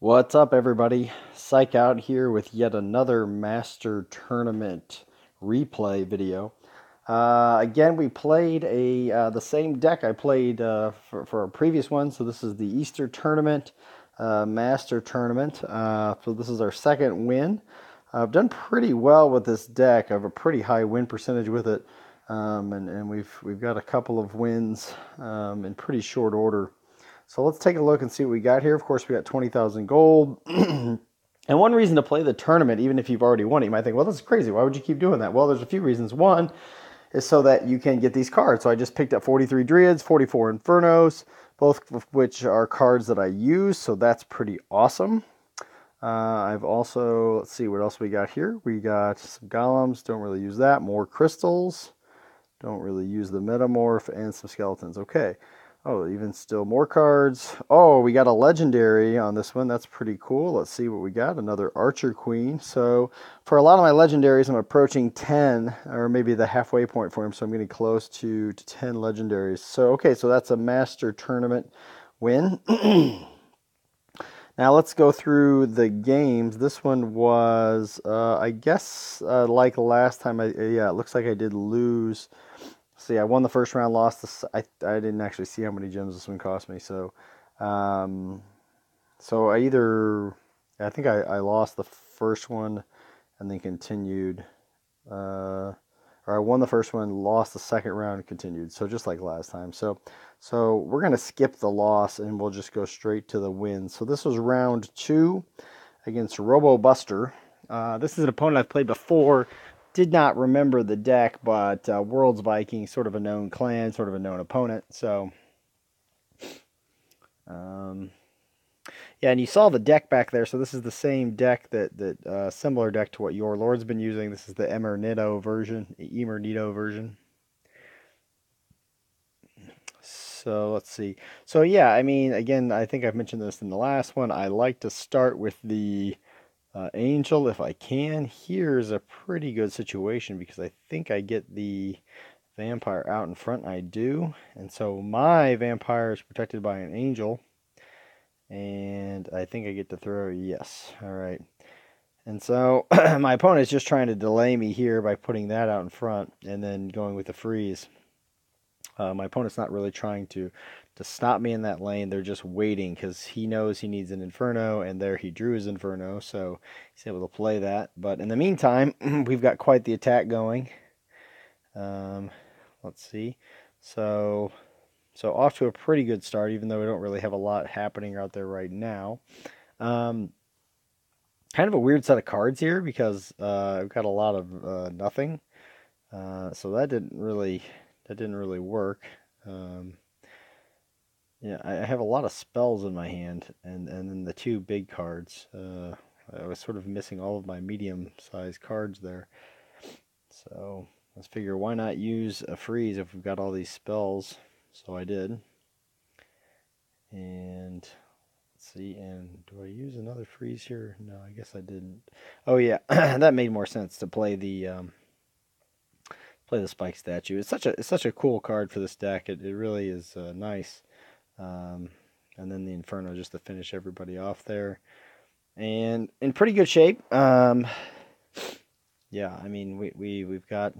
What's up, everybody? Psych out here with yet another Master Tournament replay video. Again, we played the same deck I played for a previous one. So this is the Easter Tournament Master Tournament. So this is our second win. I've done pretty well with this deck. I have a pretty high win percentage with it, and we've got a couple of wins in pretty short order. So let's take a look and see what we got here. Of course, we got 20,000 gold. And one reason to play the tournament, even if you've already won it, you might think, well, this is crazy. Why would you keep doing that? Well, there's a few reasons. One is so that you can get these cards. So I just picked up 43 Druids, 44 Infernos, both of which are cards that I use. So that's pretty awesome. I've also, let's see what else we got here. We got some Golems, don't really use that. More Crystals, don't really use the Metamorph, and some Skeletons. Okay. Oh, even still more cards. Oh, we got a legendary on this one. That's pretty cool. Let's see what we got. Another Archer Queen. So for a lot of my legendaries, I'm approaching 10, or maybe the halfway point for him. So I'm getting close to 10 legendaries. So, okay, so that's a Master Tournament win. Now let's go through the games. This one was, I guess, like last time. Yeah, it looks like I did lose. See, I won the first round, lost the. I didn't actually see how many gems this one cost me. So, so I think I lost the first one, and then continued. Or I won the first one, lost the second round, and continued. So just like last time. So we're gonna skip the loss, and we'll just go straight to the win. So this was round 2 against Robo Buster. This is an opponent I've played before. Did not remember the deck, but World's Viking, sort of a known clan, sort of a known opponent. So, yeah, and you saw the deck back there. So this is the same deck that similar deck to what Your Lord's been using. This is the Emernito version. So let's see. So yeah, I mean, again, I think I've mentioned this in the last one. I like to start with the Angel if I can. Here's a pretty good situation because I think I get the vampire out in front. I do. And so my vampire is protected by an angel. And I think I get to throw. Yes. All right. And so my opponent is just trying to delay me here by putting that out in front and then going with the freeze. My opponent's not really trying to stop me in that lane. They're just waiting because he knows he needs an Inferno, and there he drew his Inferno, so he's able to play that. But in the meantime, we've got quite the attack going. Let's see. So off to a pretty good start, even though we don't really have a lot happening out there right now. Kind of a weird set of cards here because I've got a lot of nothing. So that didn't really work. Yeah, I have a lot of spells in my hand, and then the two big cards. I was sort of missing all of my medium-sized cards there. So let's figure, why not use a freeze if we've got all these spells? So I did. And let's see, and do I use another freeze here? No, I guess I didn't. Oh yeah, that made more sense to play the spike statue. It's such a cool card for this deck. It really is nice. And then the Inferno just to finish everybody off there. And in pretty good shape. Yeah, I mean, we've got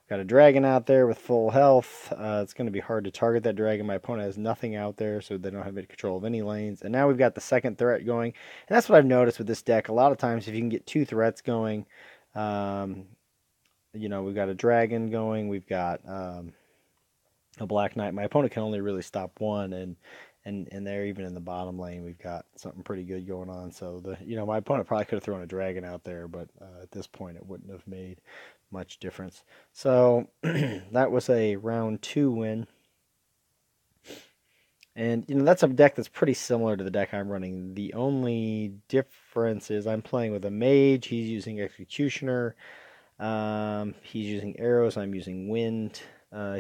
a dragon out there with full health. It's going to be hard to target that dragon. My opponent has nothing out there, so they don't have any control of any lanes. And now we've got the second threat going. And that's what I've noticed with this deck. A lot of times, if you can get two threats going, you know, we've got a dragon going. We've got a Black Knight. My opponent can only really stop one, and there, even in the bottom lane, we've got something pretty good going on. So my opponent probably could have thrown a dragon out there, but at this point, it wouldn't have made much difference. So that was a round 2 win. And that's a deck that's pretty similar to the deck I'm running. The only difference is I'm playing with a mage. He's using Executioner. He's using arrows. I'm using wind.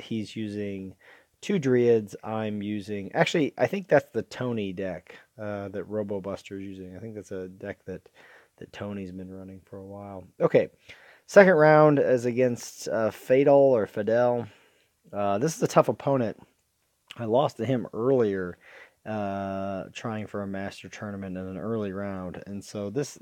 He's using 2 druids. I'm using... Actually, I think that's the Tony deck that Robo Buster is using. I think that's a deck that Tony's been running for a while. Okay, second round is against Fatal or Fidel. This is a tough opponent. I lost to him earlier, trying for a master tournament in an early round. And so this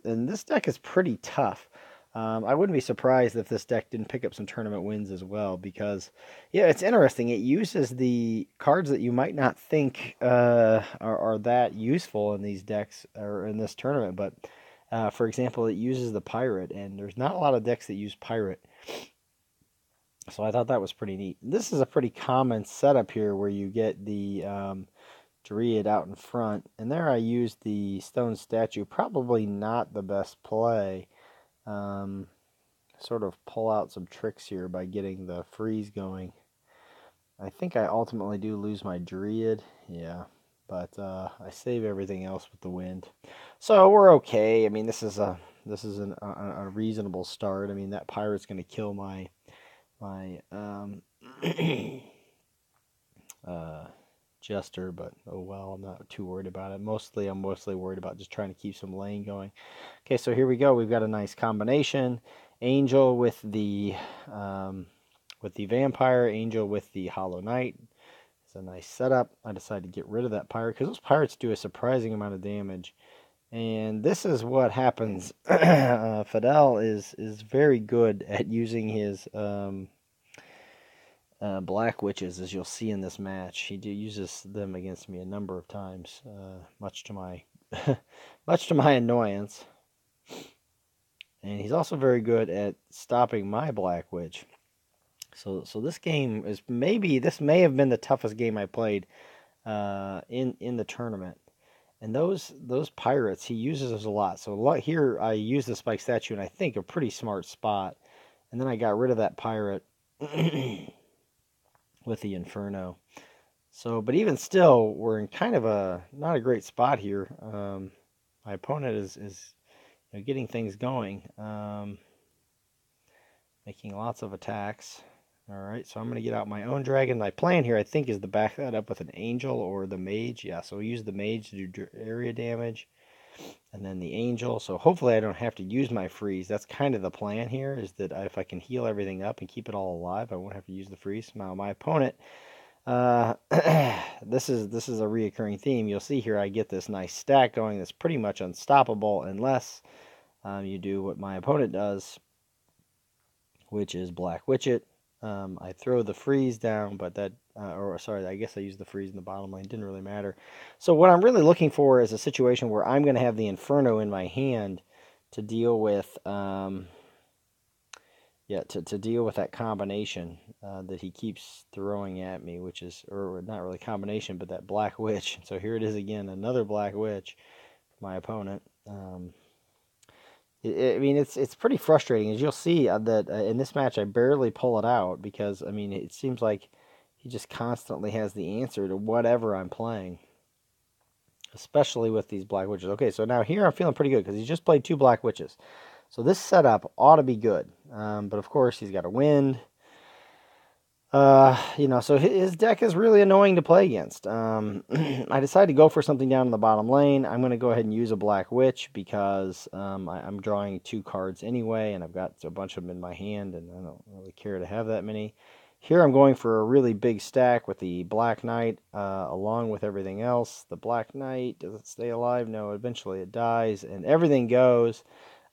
deck is pretty tough. I wouldn't be surprised if this deck didn't pick up some tournament wins as well, because, yeah, it's interesting. It uses the cards that you might not think are that useful in these decks or in this tournament. But, for example, it uses the Pirate, and there's not a lot of decks that use Pirate. So I thought that was pretty neat. This is a pretty common setup here where you get the Druid out in front. And there I used the stone statue. Probably not the best play. Sort of pull out some tricks here by getting the freeze going. I think I ultimately do lose my Druid. Yeah. But I save everything else with the wind. So we're okay. I mean, this is a reasonable start. I mean, that Pirate's going to kill my Jester, but oh well, I'm not too worried about it. I'm mostly worried about just trying to keep some lane going. Okay, so here we go. We've got a nice combination. Angel with the Vampire, Angel with the Hollow Knight. It's a nice setup. I decided to get rid of that Pirate because those Pirates do a surprising amount of damage. And this is what happens. Fidel is very good at using his Black Witches, as you'll see in this match. He uses them against me a number of times, much to my much to my annoyance. And he's also very good at stopping my Black Witch. So this game is this may have been the toughest game I played in the tournament. And those Pirates, he uses those a lot. So here I use the Spike Statue, and I think a pretty smart spot. And then I got rid of that Pirate with the Inferno. So, but even still, we're in kind of not a great spot here. My opponent is getting things going, making lots of attacks. All right, so I'm going to get out my own dragon. My plan here, I think, is to back that up with an Angel or the Mage. Yeah, so we use the Mage to do area damage, and then the Angel. So hopefully I don't have to use my freeze. That's kind of the plan here, is that if I can heal everything up and keep it all alive, I won't have to use the freeze. Now my opponent, this is a reoccurring theme. You'll see here I get this nice stack going that's pretty much unstoppable unless you do what my opponent does, which is Black Witch it. I throw the freeze down, but sorry, I guess I used the freeze in the bottom lane. Didn't really matter. So what I'm really looking for is a situation where I'm going to have the Inferno in my hand to deal with, to deal with that combination that he keeps throwing at me, which is, or not really combination, but that Black Witch. So here it is again, another Black Witch, my opponent. I mean, it's pretty frustrating, as you'll see that in this match I barely pull it out because, I mean, it seems like he just constantly has the answer to whatever I'm playing, especially with these Black Witches. Okay, so now here I'm feeling pretty good because he just played 2 Black Witches. So this setup ought to be good, but of course he's got a wind. So his deck is really annoying to play against. I decided to go for something down in the bottom lane. I'm going to go ahead and use a Black Witch because I'm drawing 2 cards anyway, and I've got a bunch of them in my hand, and I don't really care to have that many. Here I'm going for a really big stack with the Black Knight along with everything else. The Black Knight, does it stay alive? No, eventually it dies, and everything goes.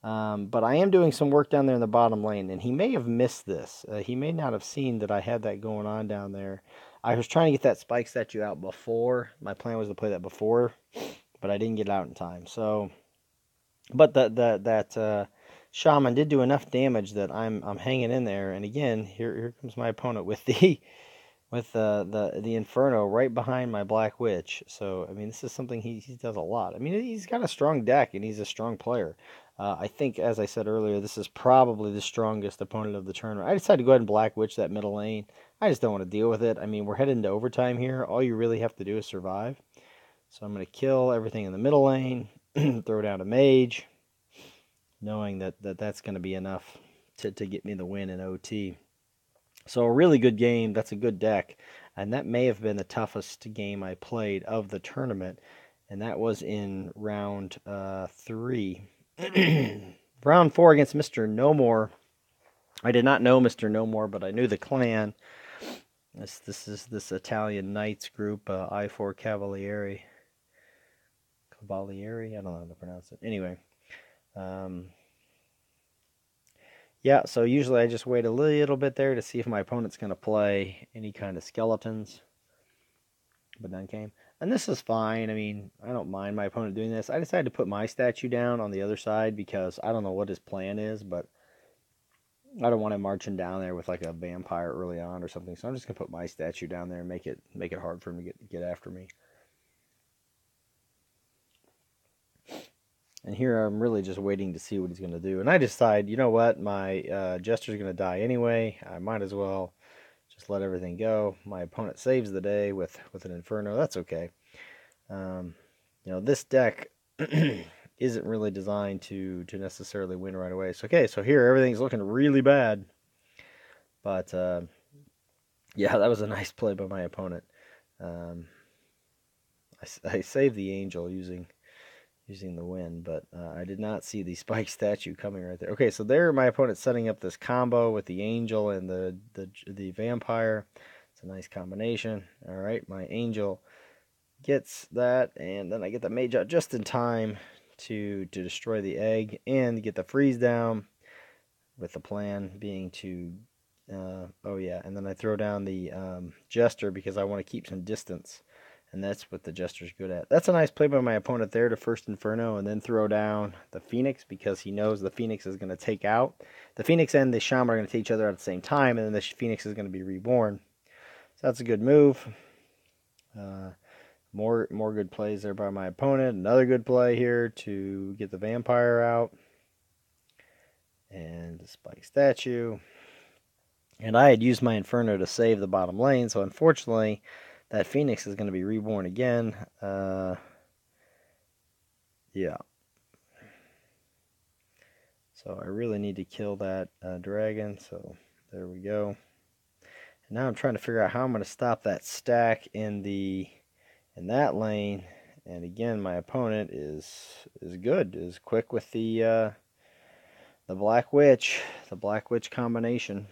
But I am doing some work down there in the bottom lane, and he may have missed this. He may not have seen that I had that going on down there. I was trying to get that Spike Statue out before. My plan was to play that before, but I didn't get it out in time. So, but that Shaman did do enough damage that I'm hanging in there. And again, here comes my opponent with the Inferno right behind my Black Witch. So, I mean, this is something he does a lot. I mean, he's got a strong deck, and he's a strong player. I think, as I said earlier, this is probably the strongest opponent of the tournament. I decided to go ahead and Black Witch that middle lane. I just don't want to deal with it. I mean, we're headed into overtime here. All you really have to do is survive. So I'm going to kill everything in the middle lane, throw down a Mage, knowing that's going to be enough to get me the win in OT. So a really good game. That's a good deck. And that may have been the toughest game I played of the tournament. And that was in round 3. Round 4 against Mr. No More. I did not know Mr. No More, but I knew the clan. This is this Italian Knights group, I4 Cavalieri. Cavalieri, I don't know how to pronounce it. Anyway, yeah, so usually I just wait a little bit there to see if my opponent's going to play any kind of skeletons, but none came. And this is fine. I mean, I don't mind my opponent doing this. I decided to put my statue down on the other side because I don't know what his plan is, but I don't want him marching down there with like a vampire early on or something. So I'm just going to put my statue down there and make it hard for him to get after me. And here I'm really just waiting to see what he's going to do. And I decide, you know what, my Jester's going to die anyway. I might as well just let everything go. My opponent saves the day with an Inferno. That's okay. You know, this deck isn't really designed to necessarily win right away. So, okay, so here everything's looking really bad. But, yeah, that was a nice play by my opponent. I saved the Angel using the win, but I did not see the Spike statue coming right there. Okay, so there my opponent's setting up this combo with the Angel and the Vampire. It's a nice combination. All right, my Angel gets that, and then I get the Mage out just in time to destroy the egg and get the freeze down, with the plan being to oh yeah, and then I throw down the Jester because I want to keep some distance. And that's what the Jester's good at. That's a nice play by my opponent there to first Inferno and then throw down the Phoenix because he knows the Phoenix is going to take out. The Phoenix and the Shaman are going to take each other out at the same time, and then the Phoenix is going to be reborn. So that's a good move. More good plays there by my opponent. Another good play here to get the Vampire out. And the Spike statue. And I had used my Inferno to save the bottom lane, so unfortunately that Phoenix is going to be reborn again. Yeah. So I really need to kill that dragon. So there we go. And now I'm trying to figure out how I'm going to stop that stack in that lane. And again, my opponent is good, is quick with the Black Witch, combination.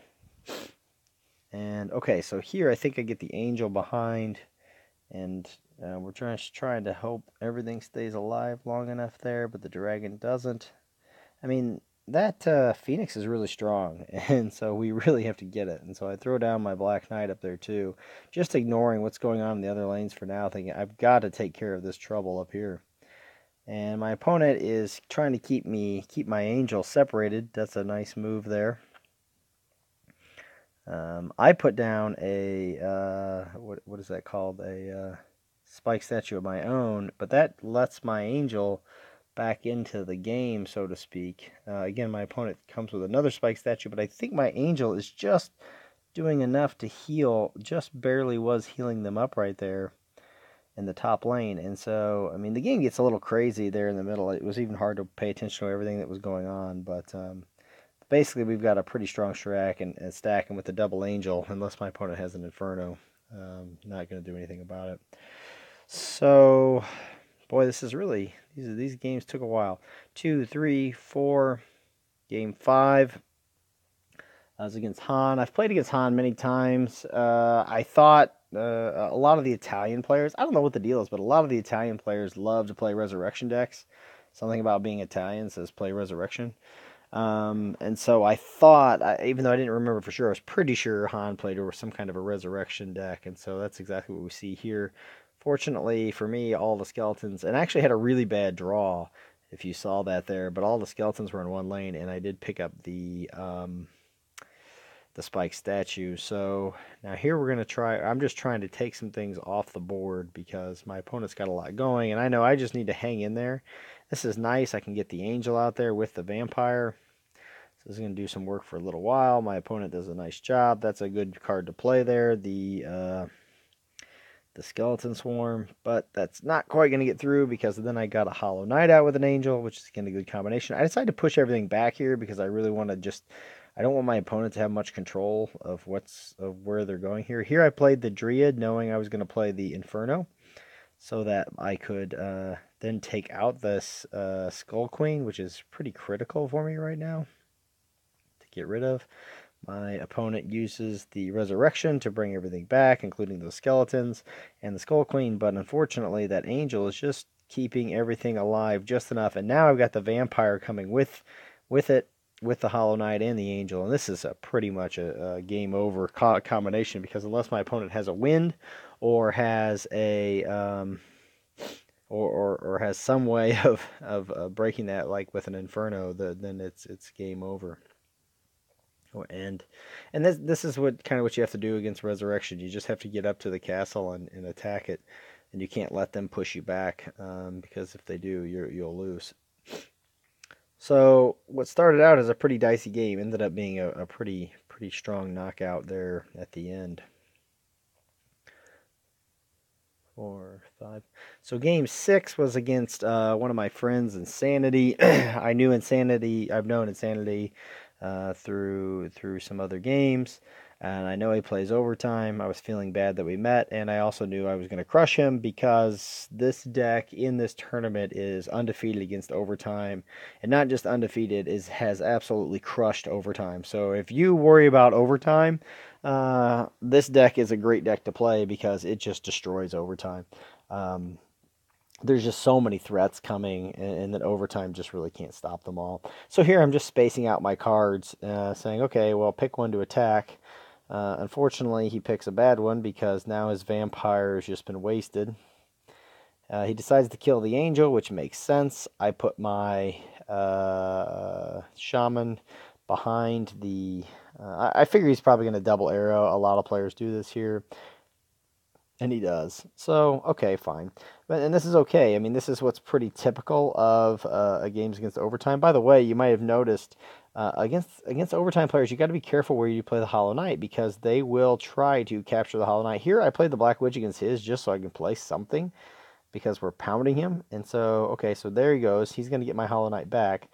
And okay, so here I think I get the Angel behind, and we're trying to hope everything stays alive long enough there, but the dragon doesn't. I mean, that Phoenix is really strong, and so we really have to get it. And so I throw down my Black Knight up there too, just ignoring what's going on in the other lanes for now, thinking I've got to take care of this trouble up here. And my opponent is trying to keep my Angel separated. That's a nice move there. I put down a what is that called? A Spike statue of my own, but that lets my Angel back into the game, so to speak. Again, my opponent comes with another Spike statue, but I think my Angel is just doing enough to heal, just barely was healing them up right there in the top lane. And so, I mean, the game gets a little crazy there in the middle. It was even hard to pay attention to everything that was going on, but basically we've got a pretty strong stack, and stacking with the double Angel, unless my opponent has an Inferno. Not going to do anything about it. So, boy, this is really, these games took a while. 2, 3, 4, game 5. I was against Han. I've played against Han many times. I thought a lot of the Italian players, I don't know what the deal is, but a lot of the Italian players love to play Resurrection decks. Something about being Italian says play Resurrection. And so I thought, even though I didn't remember for sure, I was pretty sure Han played over some kind of a Resurrection deck, and so that's exactly what we see here. Fortunately for me, all the skeletons, and I actually had a really bad draw, if you saw that there, but all the skeletons were in one lane, and I did pick up the Spike statue. So now here we're going to try, I'm just trying to take some things off the board because my opponent's got a lot going, and I know I just need to hang in there. This is nice. I can get the Angel out there with the Vampire. So this is going to do some work for a little while. My opponent does a nice job. That's a good card to play there. The Skeleton Swarm, but that's not quite going to get through because then I got a Hollow Knight out with an Angel, which is again a good combination. I decided to push everything back here because I really want to just, I don't want my opponent to have much control of where they're going here. Here I played the Dryad, knowing I was going to play the Inferno, so that I could then take out this Skull Queen, which is pretty critical for me right now to get rid of. My opponent uses the Resurrection to bring everything back, including those skeletons and the Skull Queen, but unfortunately that Angel is just keeping everything alive just enough. And now I've got the vampire coming with it, with the Hollow Knight and the Angel. And this is pretty much a game over combination, because unless my opponent has a wind or has a or has some way of breaking that, like with an Inferno, then it's game over. And this is what you have to do against Resurrection. You just have to get up to the castle and attack it, and you can't let them push you back, because if they do, you'll lose. So what started out as a pretty dicey game ended up being a pretty strong knockout there at the end. 4, 5. So game 6 was against one of my friends, Insanity. I've known Insanity through some other games, and I know he plays Overtime. I was feeling bad that we met, and I also knew I was going to crush him, because this deck in this tournament is undefeated against Overtime, and not just undefeated, has absolutely crushed Overtime. So if you worry about Overtime, this deck is a great deck to play, because it just destroys Overtime. There's just so many threats coming, and that Overtime just really can't stop them all. So here I'm just spacing out my cards, saying, okay, well, pick one to attack. Unfortunately, he picks a bad one, because now his vampire has just been wasted. He decides to kill the Angel, which makes sense. I put my Shaman behind the... I figure he's probably going to double arrow. A lot of players do this here. And he does. So, okay, fine. And this is okay. I mean, this is what's pretty typical of games against Overtime. By the way, you might have noticed against Overtime players, you got to be careful where you play the Hollow Knight, because they will try to capture the Hollow Knight. Here, I played the Black Witch against his just so I can play something, because we're pounding him. And so, okay, so there he goes. He's going to get my Hollow Knight back.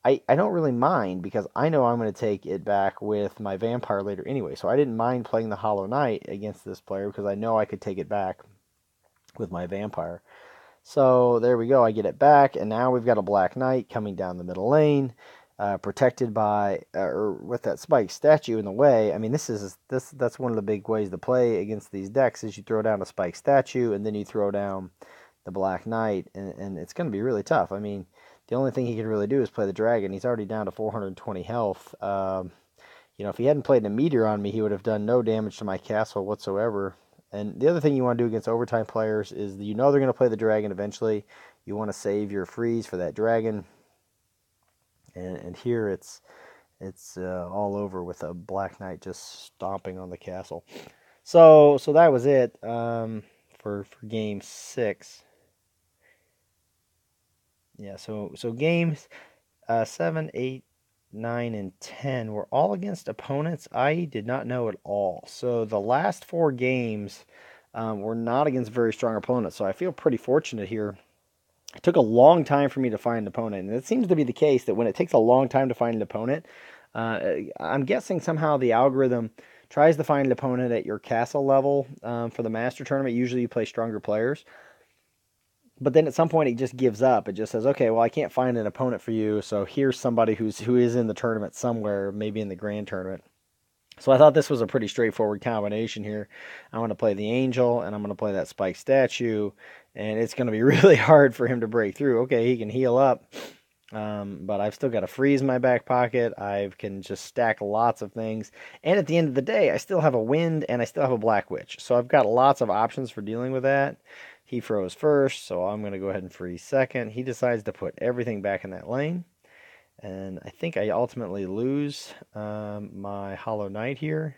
I don't really mind, because I know I'm going to take it back with my Vampire later anyway. So I didn't mind playing the Hollow Knight against this player, because I know I could take it back with my Vampire. So there we go. I get it back, and now we've got a Black Knight coming down the middle lane, protected by or with that spike statue in the way. I mean, that's one of the big ways to play against these decks, is you throw down a spike statue, and then you throw down the Black Knight, and it's going to be really tough. I mean, the only thing he can really do is play the dragon. He's already down to 420 health. If he hadn't played a meteor on me, he would have done no damage to my castle whatsoever. And the other thing you want to do against Overtime players is, they're going to play the dragon eventually. You want to save your freeze for that dragon. And here it's all over with a Black Knight just stomping on the castle. So that was it for game 6. Yeah, so games 7, 8, 9, and 10 were all against opponents I did not know at all. So the last 4 games were not against very strong opponents. So I feel pretty fortunate here. It took a long time for me to find an opponent, and it seems to be the case that when it takes a long time to find an opponent, I'm guessing somehow the algorithm tries to find an opponent at your castle level for the Master Tournament. Usually you play stronger players. But then at some point it just gives up. It just says, okay, well, I can't find an opponent for you, so here's somebody who is in the tournament somewhere, maybe in the Grand Tournament. So I thought this was a pretty straightforward combination here. I'm going to play the Angel, and I'm going to play that Spike Statue, and it's going to be really hard for him to break through. Okay, he can heal up, but I've still got a freeze in my back pocket. I can just stack lots of things. And at the end of the day, I still have a Wind, and I still have a Black Witch. So I've got lots of options for dealing with that. He froze first, so I'm going to go ahead and freeze second. He decides to put everything back in that lane. And I think I ultimately lose my Hollow Knight here.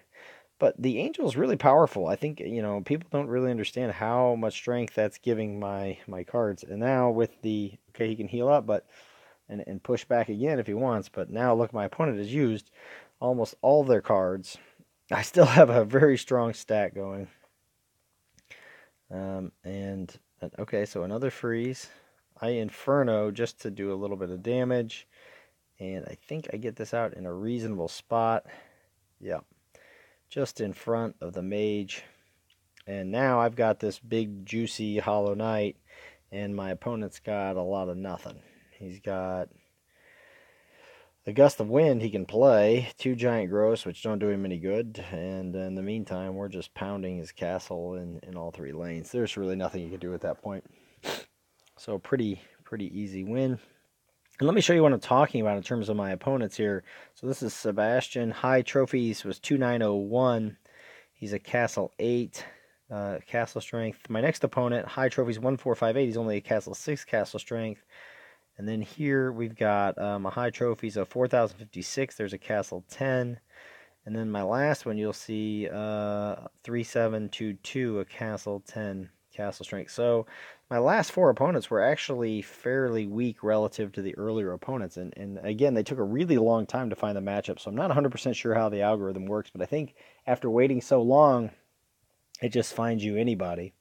But the Angel is really powerful. I think, people don't really understand how much strength that's giving my cards. And now with he can heal up and push back again if he wants. But now, look, my opponent has used almost all their cards. I still have a very strong stack going. Okay, so another freeze. I Inferno just to do a little bit of damage. And I think I get this out in a reasonable spot. Yep. Just in front of the mage. And now I've got this big, juicy Hollow Knight. And my opponent's got a lot of nothing. He's got a Gust of Wind he can play. 2 Giant Growths, which don't do him any good. And in the meantime, we're just pounding his castle in all 3 lanes. There's really nothing you can do at that point. So pretty easy win. And let me show you what I'm talking about in terms of my opponents here. So this is Sebastian. High trophies was 2901. He's a Castle 8, Castle Strength. My next opponent, high trophies 1458. He's only a Castle 6, Castle Strength. And then here we've got a high trophies of 4056. There's a Castle 10. And then my last one, you'll see 3722, a Castle 10, Castle Strength. So my last 4 opponents were actually fairly weak relative to the earlier opponents. And again, they took a really long time to find the matchup. So I'm not 100% sure how the algorithm works, but I think after waiting so long, it just finds you anybody.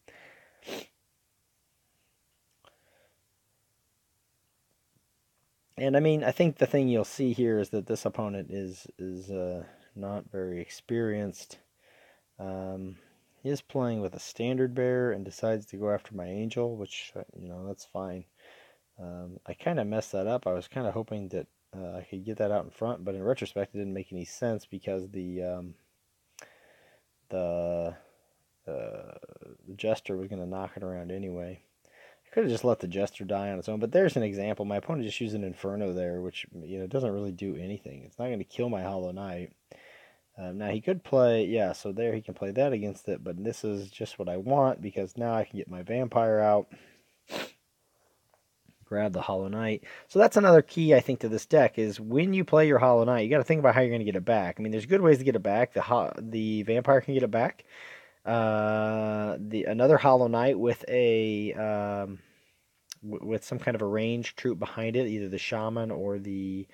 And I mean, I think the thing you'll see here is that this opponent is not very experienced. He is playing with a standard bear and decides to go after my angel, which, that's fine. I kind of messed that up. I was kind of hoping that I could get that out in front, but in retrospect, it didn't make any sense because the Jester was going to knock it around anyway. I could have just let the Jester die on its own, but there's an example. My opponent just used an Inferno there, which doesn't really do anything. It's not going to kill my Hollow Knight. Now he could play, yeah, so there he can play that against it, but this is just what I want because now I can get my Vampire out, grab the Hollow Knight. So that's another key, I think, to this deck is when you play your Hollow Knight, you got to think about how you're going to get it back. I mean, there's good ways to get it back. The Vampire can get it back. Another Hollow Knight with with some kind of a ranged troop behind it, either the Shaman or the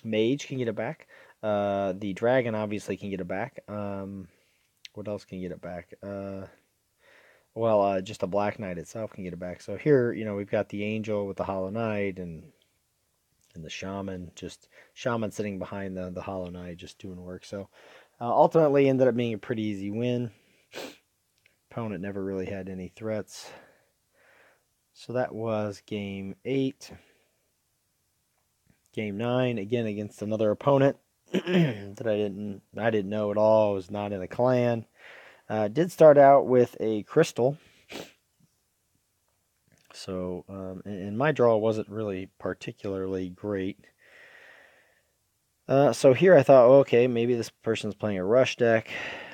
Mage can get it back. The Dragon obviously can get it back. What else can get it back? Just a Black Knight itself can get it back. So here, we've got the Angel with the Hollow Knight and the Shaman, just Shaman sitting behind the Hollow Knight, just doing work. So ultimately ended up being a pretty easy win. Opponent never really had any threats. So that was game 8. Game 9, again against another opponent that I didn't know at all. I was not in a clan. Did start out with a crystal. So, and my draw wasn't really particularly great. So here I thought, okay, maybe this person's playing a rush deck.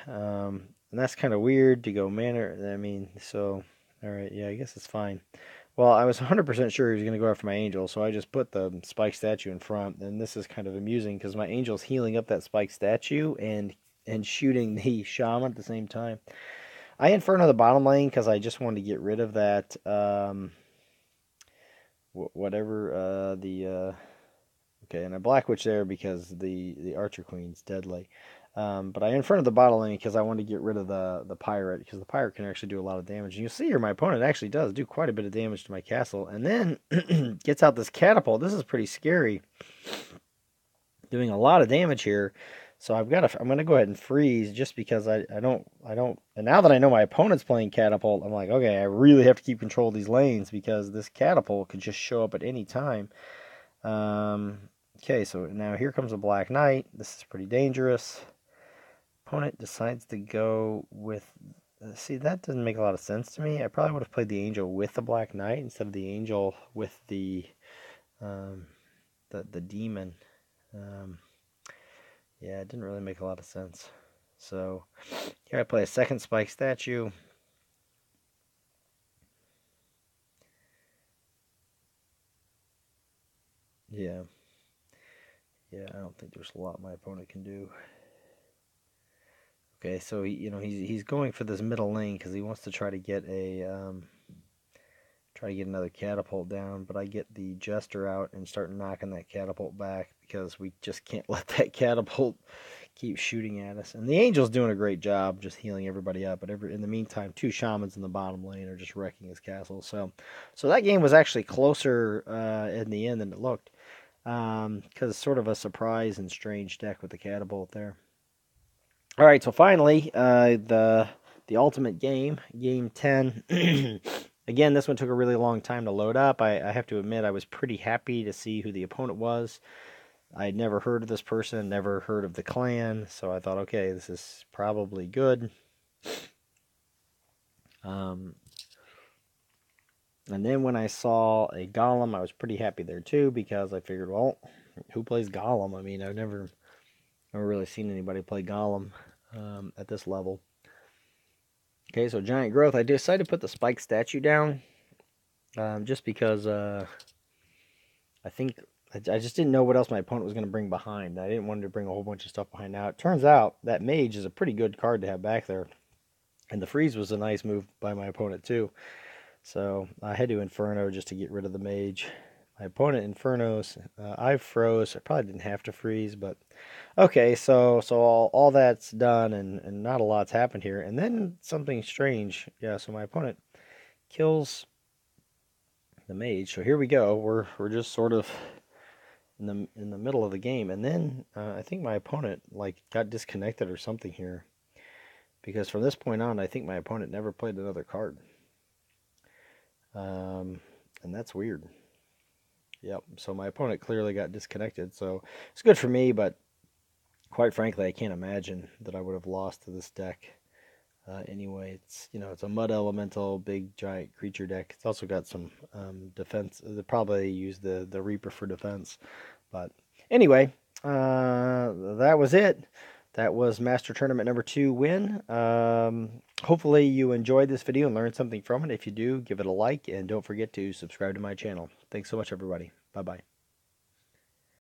And that's kind of weird to go mana. I mean, so, alright, yeah, I guess it's fine. Well, I was 100% sure he was going to go after my angel, so I just put the spike statue in front. And this is kind of amusing because my angel's healing up that spike statue and shooting the shaman at the same time. I Inferno the bottom lane because I just wanted to get rid of that, okay, and I Black Witch there because the Archer Queen's deadly. But I Inferno the bottom lane because I wanted to get rid of the Pirate, because the Pirate can actually do a lot of damage. And you'll see here my opponent actually does do quite a bit of damage to my castle. And then gets out this Catapult. This is pretty scary. Doing a lot of damage here. So I'm going to go ahead and freeze just because I don't, and now that I know my opponent's playing Catapult, I'm like, okay, I really have to keep control of these lanes because this Catapult could just show up at any time. Okay, so now here comes a Black Knight. This is pretty dangerous. Opponent decides to go with... See, that doesn't make a lot of sense to me. I probably would have played the Angel with the Black Knight instead of the Angel with the Demon. Yeah, it didn't really make a lot of sense. So here I play a second Spike Statue. Yeah. Yeah, I don't think there's a lot my opponent can do. Okay, so he's going for this middle lane because he wants to try to get another catapult down, but I get the Jester out and start knocking that catapult back because we just can't let that catapult keep shooting at us. And the Angel's doing a great job just healing everybody up, but in the meantime, 2 Shamans in the bottom lane are just wrecking his castle. So that game was actually closer in the end than it looked, because it's sort of a surprise and strange deck with the catapult there. All right, so finally, the ultimate game, game 10. Again, this one took a really long time to load up. I have to admit, I was pretty happy to see who the opponent was. I had never heard of this person, never heard of the clan, so I thought, okay, this is probably good. And then when I saw a Golem, I was pretty happy there too, because I figured, well, who plays Golem? I mean, I've never really seen anybody play Golem at this level. Okay, so Giant Growth. I decided to put the Spike statue down just because I think I just didn't know what else my opponent was going to bring behind. I didn't want to bring a whole bunch of stuff behind. Now, it turns out that Mage is a pretty good card to have back there. And the Freeze was a nice move by my opponent too. So I had to Inferno just to get rid of the Mage. My opponent Infernos. I froze. I probably didn't have to freeze, but okay. So all that's done, and not a lot's happened here. And then something strange. Yeah. So my opponent kills the Mage. So here we go. We're just sort of in the middle of the game, and then I think my opponent like got disconnected or something here, because from this point on, I think my opponent never played another card. And that's weird. Yep, so my opponent clearly got disconnected, so it's good for me, but quite frankly, I can't imagine that I would have lost to this deck. Anyway, it's a mud elemental, big giant creature deck. It's also got some defense. They probably use the Reaper for defense, but anyway, that was it. That was Master Tournament number 2 win. Hopefully you enjoyed this video and learned something from it. If you do, give it a like, and don't forget to subscribe to my channel. Thanks so much, everybody. Bye-bye.